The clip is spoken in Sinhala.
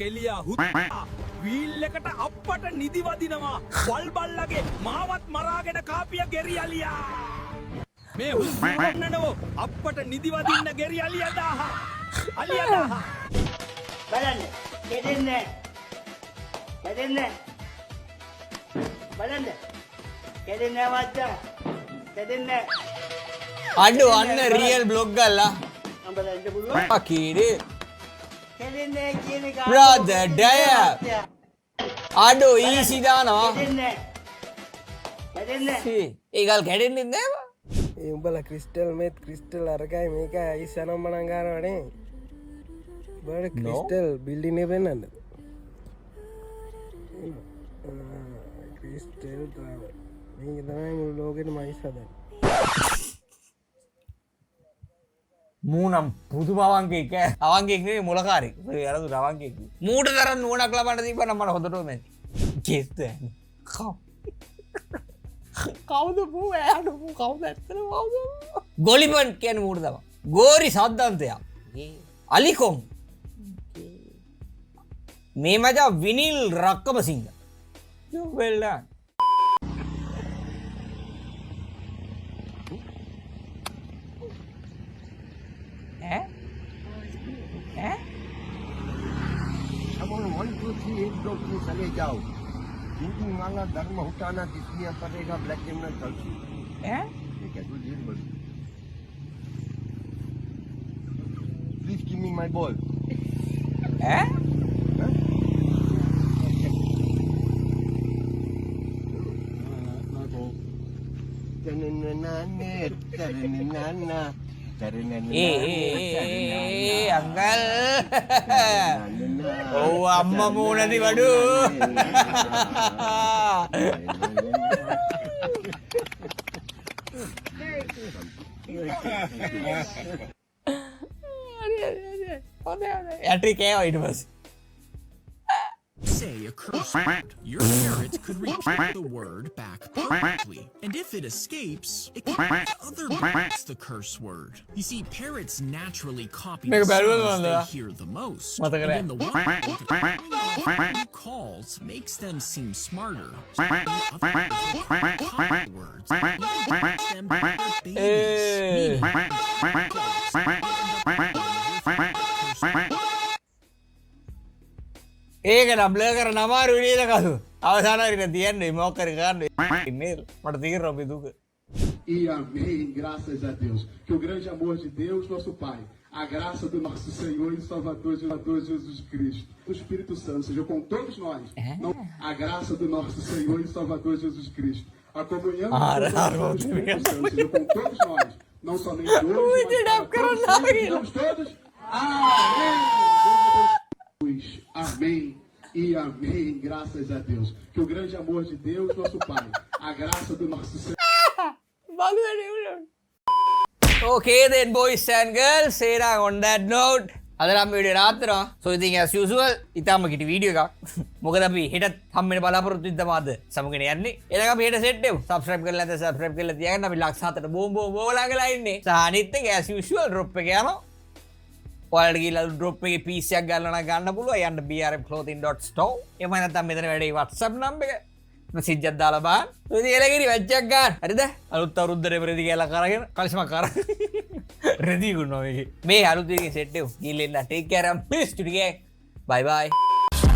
කෙලියා හුත්තා වීල් එකට අප්පට නිදි වදිනවා වල් බල්ලගේ මාවත් මරාගෙන කාපිය ගෙරියලියා මේ හුස්මන්නනෝ අප්පට නිදි වදින්න ගෙරියලියා දාහ අලියා දාහ බලන්න කෙදෙන්නේ බලන්න කෙදෙන්නේ මච්චා කෙදෙන්නේ අඩු අන්න රියල් බ්ලොග් ගල්ලා අඹලා ඉන්න පුළුවන් අකීරේ කෙදෙන්නේ කියන එක brother daya අඩු ඊසි දානවා කෙදෙන්නේ ඒගල් කැඩෙන්නේ නැහැ ඒ උඹලා ක්‍රිස්ටල් මේත් ක්‍රිස්ටල් අරකයි මේකයි අයිස් යනම් මනන් ගන්නවනේ බඩ ක්‍රිස්ටල් බිල්ඩින් එක පෙන්නන්න ක්‍රිස්ටල් ට්‍රැවල් මේක තමයි මුළු ලෝකෙටම අයිස් හදන්නේ මූනම් පුදුම අවංකෙක් අවංකෙක් නෙවෙයි මොලකාරෙක් ඒ අර අවංකෙක් මූට තරම් නුවණක් ලබන්න දීපනම් මට හොඳටම මැති ජෙස්ත කවුද පූ ඇයට පූ කවුද ඇත්තටම කවුද ගොලිපන් කියන්නේ මූට තමයි ගෝරි සද්දන්තයා අලිකොම් මේ මචං විනිල් රක්කමසිංහ well done Amor, 1, 2, 3, 8 block में चले जाओ हिंदू माला धर्म हटाना किसलिए पड़ेगा ब्लैक क्रिमिनल कल्चर ठीक है गुड बोल please give me my ball uncle ඔව් අම්ම මූණදි වඩු ඇටි කෑවා ඊට පස්සේ Say a curse word. Your parrot could repeat the word back perfectly. And if it escapes, it can teach other birds the curse word. You see, parrots naturally copy the sounds they hear the most. And when the one who calls makes them seem smarter. So other birds will copy the words. Makes them better babies. ඒක නම්බල කරන අමාරු නේද කසු අවසානයේ තියන්නේ මොකක් කර ගන්න ඉන්නේ මට තීරණ බිදුක E amém, graças a Deus. Que o grande amor de Deus, nosso Pai, a graça do nosso Senhor e Salvador Jesus Cristo, do Espírito Santo, seja com todos nós. Não, a graça do nosso Senhor e Salvador Jesus Cristo, a comunhão do Espírito Santo, seja com todos nós. Não somente hoje, mas para todos. Todos? Amém! Amém e amém, graças a Deus. Que o grande amor de Deus, nosso Pai, a graça do nosso Senhor. Okay then boys and girls, on that note, අදනම් වීඩියෝ නවත්තනවා. So ඉතින් as usual ඉතාලම කිටි වීඩියෝ එකක්. මොකද අපි හෙටත් හම්බෙන්න බලාපොරොත්තු වෙද්දම අද සමුගෙන යන්නේ. එහෙනම් අපි හෙට සෙට් වෙමු. subscribe කරලා නැත්නම් subscribe කරලා තියාගන්න. අපි ලක්ෂ 7ට බෝම් බෝලාගලා ඉන්නේ. සහ අනිත් එක as usual drop එක යනවා. ඔයාලට ගිහලා drop එකේ piece එකක් ගන්න නම් ගන්න පුළුවන්. යන්න brmclothing.store. එහෙම නැත්නම් මෙතන වැඩේ WhatsApp number එක. message එකක් දාලා බලන්න. ඉතින් එලගිරි වැච් එකක් ගන්න. හරිද? අලුත් අවුරුද්දේ රෙදි කියලා කරගෙන කලිසම කරා. රෙදි ගුණා මේකේ. මේ අලුත් එකේ සෙට් එක ගිහින් take care and peace to the gang. Bye bye.